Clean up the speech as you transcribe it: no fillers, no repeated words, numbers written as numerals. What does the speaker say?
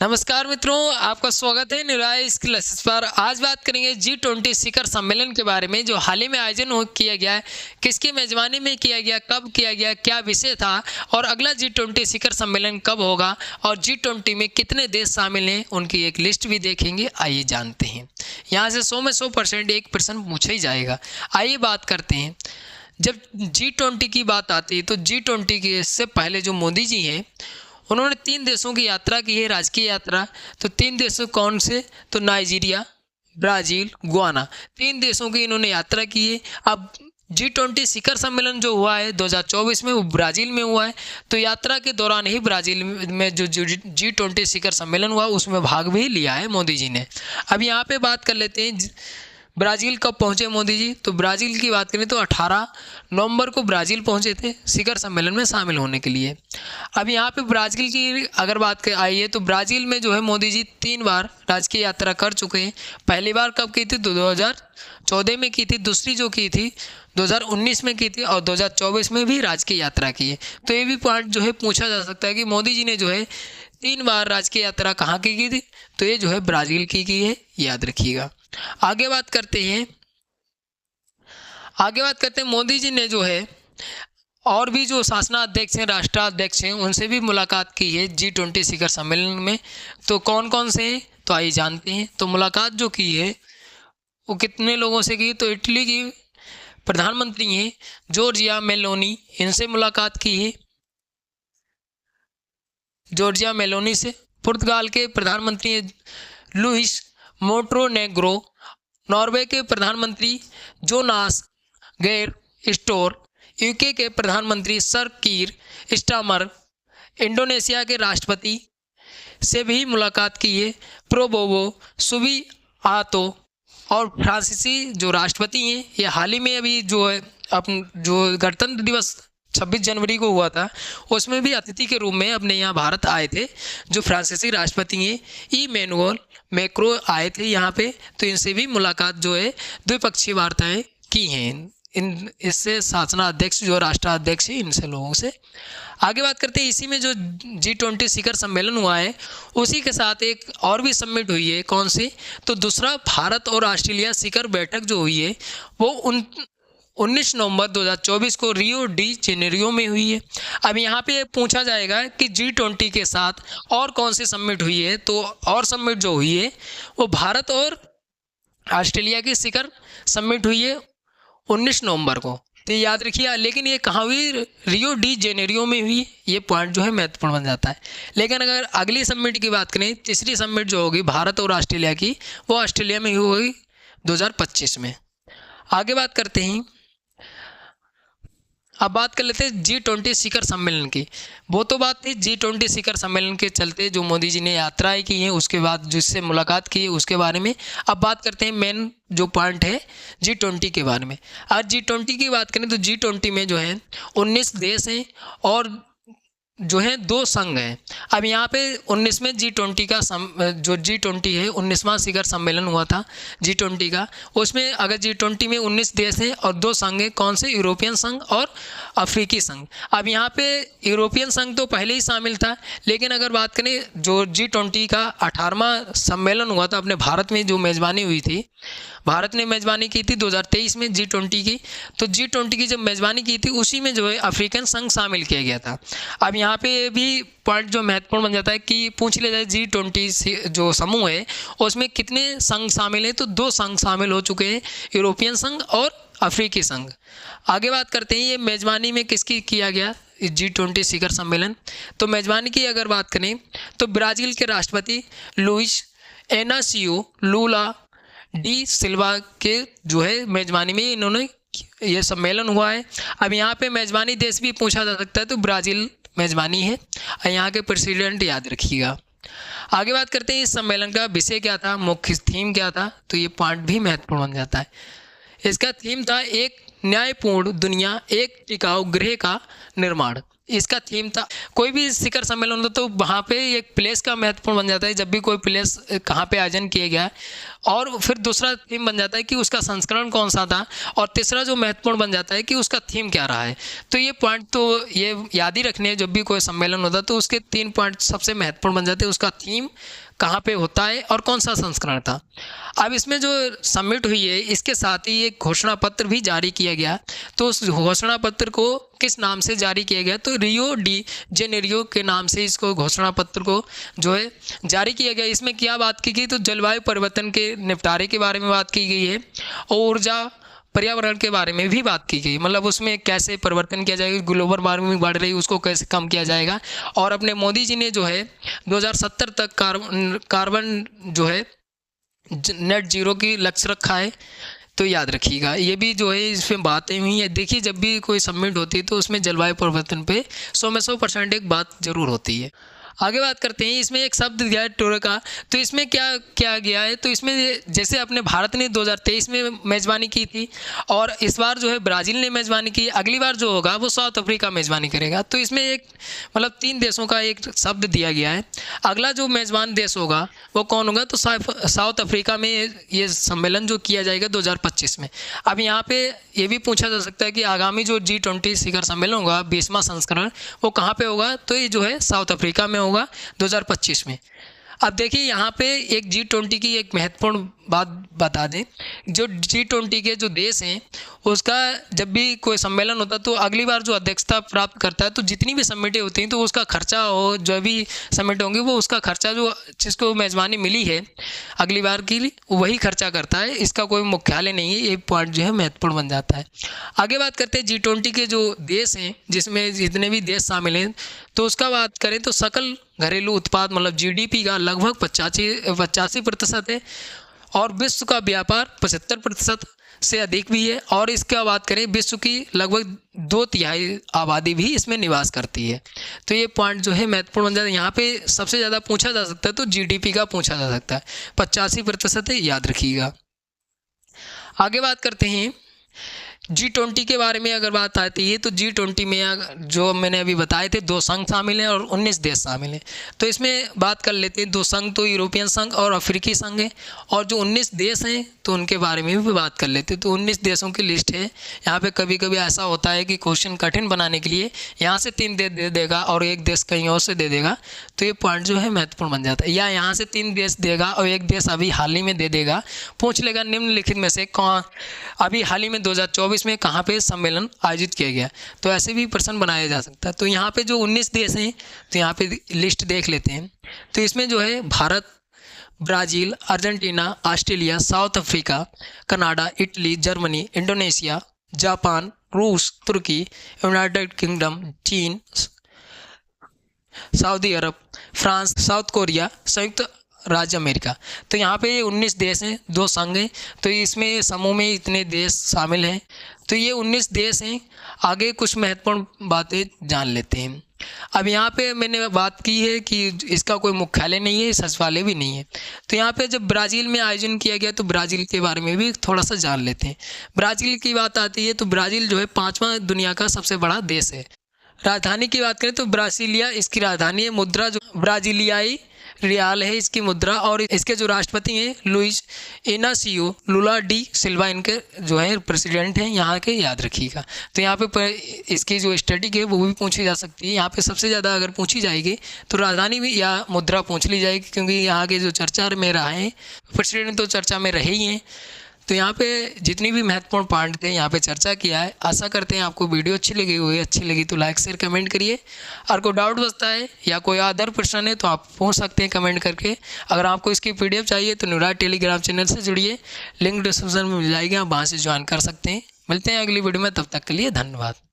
नमस्कार मित्रों, आपका स्वागत है निराय क्लासेस पर। आज बात करेंगे G20 शिखर सम्मेलन के बारे में, जो हाल ही में आयोजन किया गया है। किसकी मेजबानी में किया गया, कब किया गया, क्या विषय था और अगला G20 शिखर सम्मेलन कब होगा और G20 में कितने देश शामिल हैं, उनकी एक लिस्ट भी देखेंगे। आइए जानते हैं। यहाँ से 100 में 100% एक प्रश्न पूछा ही जाएगा। आइए बात करते हैं। जब G20 की बात आती है तो G20 के से पहले जो मोदी जी हैं, उन्होंने 3 देशों की यात्रा की है, राजकीय यात्रा। तो 3 देशों कौन से? तो नाइजीरिया, ब्राज़ील, गुयाना, 3 देशों की इन्होंने यात्रा की है। अब G20 शिखर सम्मेलन जो हुआ है 2024 में, वो ब्राज़ील में हुआ है। तो यात्रा के दौरान ही ब्राज़ील में जो G20 शिखर सम्मेलन हुआ उसमें भाग भी लिया है मोदी जी ने। अब यहाँ पे बात कर लेते हैं ब्राज़ील कब पहुँचे मोदी जी। तो ब्राज़ील की बात करें तो 18 नवंबर को ब्राज़ील पहुँचे थे शिखर सम्मेलन में शामिल होने के लिए। अब यहाँ पे ब्राज़ील की अगर बात आई है तो ब्राज़ील में जो है मोदी जी 3 बार राजकीय यात्रा कर चुके हैं। पहली बार कब की थी? 2014 में की थी। दूसरी जो की थी 2019 में की थी और 2024 में भी राजकीय यात्रा की है। तो ये भी पॉइंट जो है पूछा जा सकता है कि मोदी जी ने जो है 3 बार राजकीय यात्रा कहाँ की थी। तो ये जो है ब्राज़ील की है, याद रखिएगा। आगे बात करते हैं मोदी जी ने जो है और भी जो शासनाध्यक्ष हैं, राष्ट्राध्यक्ष हैं, उनसे भी मुलाकात की है G20 शिखर सम्मेलन में। तो कौन कौन से हैं तो आइए जानते हैं। तो मुलाकात जो की है वो कितने लोगों से की? तो इटली की प्रधानमंत्री हैं जॉर्जिया मेलोनी, इनसे मुलाकात की है, जॉर्जिया मेलोनी से। पुर्तगाल के प्रधानमंत्री हैं लुइस मोंटेनेग्रो, नॉर्वे के प्रधानमंत्री जोनास गेर स्टोर, यूके के प्रधानमंत्री सर कीर स्टामर, इंडोनेशिया के राष्ट्रपति से भी मुलाकात की है प्रोबोवो सुबिआतो, और फ्रांसीसी जो राष्ट्रपति हैं, ये हाल ही में अभी जो है जो गणतंत्र दिवस 26 जनवरी को हुआ था, उसमें भी अतिथि के रूप में अपने यहाँ भारत आए थे। जो फ्रांसीसी राष्ट्रपति हैं इमैनुअल मैक्रों आए थे यहाँ पे। तो इनसे भी मुलाकात जो है द्विपक्षीय वार्ताएं की हैं, इन इससे शासनाध्यक्ष जो राष्ट्राध्यक्ष हैं इनसे लोगों से। आगे बात करते हैं, इसी में जो G20 शिखर सम्मेलन हुआ है उसी के साथ एक और भी समिट हुई है। कौन सी? तो दूसरा भारत और ऑस्ट्रेलिया शिखर बैठक जो हुई है वो 19 नवंबर 2024 को रियो डी जेनेरियो में हुई है। अब यहाँ पे पूछा जाएगा कि G20 के साथ और कौन सी समिट हुई है। तो और समिट जो हुई है वो भारत और ऑस्ट्रेलिया की शिखर समिट हुई है 19 नवंबर को। तो याद रखिए, लेकिन ये कहाँ हुई? रियो डी जेनेरियो में हुई। ये पॉइंट जो है महत्वपूर्ण बन जाता है। लेकिन अगर अगली समिट की बात करें, तीसरी समिट जो होगी भारत और ऑस्ट्रेलिया की, वो ऑस्ट्रेलिया में होगी 2025 में। आगे बात करते हैं, अब बात कर लेते हैं G20 शिखर सम्मेलन की। वो तो बात थी G20 शिखर सम्मेलन के चलते जो मोदी जी ने यात्राएं की हैं, उसके बाद जिससे मुलाकात की है उसके बारे में। अब बात करते हैं मेन जो पॉइंट है G20 के बारे में। आज G20 की बात करें तो G20 में जो है 19 देश हैं और जो है 2 संघ हैं। अब यहाँ पे 19वें G20 का जो G20 है 19वां शिखर सम्मेलन हुआ था G20 का। उसमें अगर G20 में 19 देश हैं और 2 संघ हैं। कौन से? यूरोपियन संघ और अफ्रीकी संघ। अब यहाँ पे यूरोपियन संघ तो पहले ही शामिल था, लेकिन अगर बात करें जो G20 का 18वां सम्मेलन हुआ था, अपने भारत में जो मेज़बानी हुई थी, भारत ने मेज़बानी की थी 2023 में G20 की। तो G20 की जब मेज़बानी की थी उसी में जो है अफ्रीकन संघ शामिल किया गया था। अब यहाँ पे भी पॉइंट जो महत्वपूर्ण बन जाता है कि पूछ लिया जाए G20 जो समूह है उसमें कितने संघ शामिल हैं। तो 2 संघ शामिल हो चुके हैं, यूरोपियन संघ और अफ्रीकी संघ। आगे बात करते हैं, ये मेज़बानी में किसकी किया गया G20 शिखर सम्मेलन। तो मेज़बानी की अगर बात करें तो ब्राज़ील के राष्ट्रपति लुइस एनासियो लूला डी सिल्वा के जो है मेज़बानी में इन्होंने ये सम्मेलन हुआ है। अब यहाँ पे मेज़बानी देश भी पूछा जा सकता है, तो ब्राज़ील मेज़बानी है। यहाँ के प्रेसिडेंट याद रखिएगा। आगे बात करते हैं इस सम्मेलन का विषय क्या था, मुख्य थीम क्या था। तो ये पॉइंट भी महत्वपूर्ण बन जाता है। इसका थीम था एक न्यायपूर्ण दुनिया, एक टिकाऊ ग्रह का निर्माण। इसका थीम था। कोई भी शिखर सम्मेलन होता तो वहाँ पे एक प्लेस का महत्वपूर्ण बन जाता है। जब भी कोई प्लेस कहाँ पे आयोजन किया गया है और फिर दूसरा थीम बन जाता है कि उसका संस्करण कौन सा था, और तीसरा जो महत्वपूर्ण बन जाता है कि उसका थीम क्या रहा है। तो ये पॉइंट तो ये याद ही रखने हैं, जब भी कोई सम्मेलन होता है तो उसके 3 पॉइंट सबसे महत्वपूर्ण बन जाते हैं, उसका थीम कहाँ पे होता है और कौन सा संस्करण था। अब इसमें जो सबमिट हुई है इसके साथ ही एक घोषणा पत्र भी जारी किया गया। तो उस घोषणा पत्र को किस नाम से जारी किया गया, तो रियो डी जेनेरियो के नाम से इसको घोषणा पत्र को जो है जारी किया गया। इसमें क्या बात की गई, तो जलवायु परिवर्तन के निपटारे के बारे में बात की गई है और ऊर्जा पर्यावरण के बारे में भी बात की गई, मतलब उसमें कैसे परिवर्तन किया जाएगा, ग्लोबल वार्मिंग बढ़ रही है उसको कैसे कम किया जाएगा। और अपने मोदी जी ने जो है 2070 तक कार्बन जो है नेट जीरो की लक्ष्य रखा है। तो याद रखिएगा ये भी जो है इसमें बातें हुई है। देखिए जब भी कोई सबमिट होती है तो उसमें जलवायु परिवर्तन पे 100 में 100% एक बात जरूर होती है। आगे बात करते हैं, इसमें एक शब्द दिया है टोरेका। तो इसमें क्या क्या गया है, तो इसमें जैसे अपने भारत ने 2023 में मेज़बानी की थी और इस बार जो है ब्राज़ील ने मेज़बानी की, अगली बार जो होगा वो साउथ अफ्रीका मेज़बानी करेगा। तो इसमें एक मतलब 3 देशों का एक शब्द दिया गया है। अगला जो मेज़बान देश होगा वो कौन होगा, तो साउथ अफ्रीका में ये सम्मेलन जो किया जाएगा 2025 में। अब यहाँ पे ये भी पूछा जा सकता है कि आगामी जो G20 शिखर सम्मेलन होगा 20वां संस्करण वो कहाँ पे होगा, तो ये जो है साउथ अफ्रीका में होगा 2025 में। अब देखिए यहाँ पे एक G20 की एक महत्वपूर्ण बात बता दें, जो G20 के जो देश हैं उसका जब भी कोई सम्मेलन होता है तो अगली बार जो अध्यक्षता प्राप्त करता है तो जितनी भी समिटें होती हैं तो उसका खर्चा हो, जो भी समिट होंगी वो उसका खर्चा जो जिसको मेज़बानी मिली है अगली बार के लिए वही खर्चा करता है, इसका कोई मुख्यालय नहीं है। ये पॉइंट जो है महत्वपूर्ण बन जाता है। आगे बात करते हैं G20 के जो देश हैं जिसमें जितने भी देश शामिल हैं, तो उसका बात करें तो सकल घरेलू उत्पाद मतलब GDP का लगभग 85% है और विश्व का व्यापार 75% से अधिक भी है। और इसका बात करें विश्व की लगभग 2/3 आबादी भी इसमें निवास करती है। तो ये पॉइंट जो है महत्वपूर्ण बन जाता है। यहाँ पे सबसे ज़्यादा पूछा जा सकता है तो GDP का पूछा जा सकता है, 85% है, याद रखिएगा। आगे बात करते हैं G20 के बारे में अगर बात आती है तो G20 में जो मैंने अभी बताए थे 2 संघ शामिल हैं और 19 देश शामिल हैं। तो इसमें बात कर लेते हैं, 2 संघ तो यूरोपियन संघ और अफ्रीकी संघ है और जो 19 देश हैं तो उनके बारे में भी बात कर लेते हैं। तो 19 देशों की लिस्ट है। यहाँ पे कभी कभी ऐसा होता है कि क्वेश्चन कठिन बनाने के लिए यहाँ से 3 देश दे देगा और एक देश कहीं और से दे देगा, तो ये पॉइंट जो है महत्वपूर्ण बन जाता है। या यहाँ से 3 देश देगा और एक देश अभी हाल ही में दे देगा, पूछ लेगा निम्नलिखित में से कौन अभी हाल ही में 2024 में कहाँ पे सम्मेलन आयोजित किया गया। तो ऐसे भी प्रश्न बनाया जा सकता है। तो यहाँ पे जो 19 देश हैं तो यहाँ पे लिस्ट देख लेते हैं। तो इसमें जो है Bharat, Brazil, Argentina, Australia, south Africa, Canada, Italy, Germany, Indonesia, Japan, रूस, तुर्की, यूनाइटेड किंगडम, चीन, सऊदी अरब, फ्रांस, साउथ कोरिया, संयुक्त राज्य अमेरिका। तो यहाँ पे 19 देश हैं, 2 संघ हैं। तो इसमें समूह में इतने देश शामिल हैं। तो ये 19 देश हैं। आगे कुछ महत्वपूर्ण बातें जान लेते हैं। अब यहाँ पे मैंने बात की है कि इसका कोई मुख्यालय नहीं है, सचिवालय भी नहीं है। तो यहाँ पे जब ब्राज़ील में आयोजन किया गया तो ब्राज़ील के बारे में भी थोड़ा सा जान लेते हैं। ब्राज़ील की बात आती है तो ब्राज़ील जो है 5वां दुनिया का सबसे बड़ा देश है। राजधानी की बात करें तो ब्रासिलिया इसकी राजधानी है। मुद्रा जो ब्राजीलियाई रियाल है इसकी मुद्रा। और इसके जो राष्ट्रपति हैं लुइस इनासियो लुला डी सिल्वा इनके जो है प्रेसिडेंट हैं यहाँ के, याद रखिएगा। तो यहाँ पे इसकी जो स्टडी है वो भी पूछी जा सकती है। यहाँ पे सबसे ज़्यादा अगर पूछी जाएगी तो राजधानी भी या मुद्रा पूछ ली जाएगी, क्योंकि यहाँ के जो चर्चा में रहा है प्रेसिडेंट तो चर्चा में रहे ही हैं। तो यहाँ पे जितनी भी महत्वपूर्ण पॉइंट थे यहाँ पे चर्चा किया है। आशा करते हैं आपको वीडियो अच्छी लगी हुई। अच्छी लगी तो लाइक शेयर कमेंट करिए। और कोई डाउट बचता है या कोई अदर प्रश्न है तो आप पूछ सकते हैं कमेंट करके। अगर आपको इसकी PDF चाहिए तो न्यूरा टेलीग्राम चैनल से जुड़िए, लिंक डिस्क्रिप्शन में मिल जाएगी, आप वहाँ से ज्वाइन कर सकते हैं। मिलते हैं अगली वीडियो में, तब तक के लिए धन्यवाद।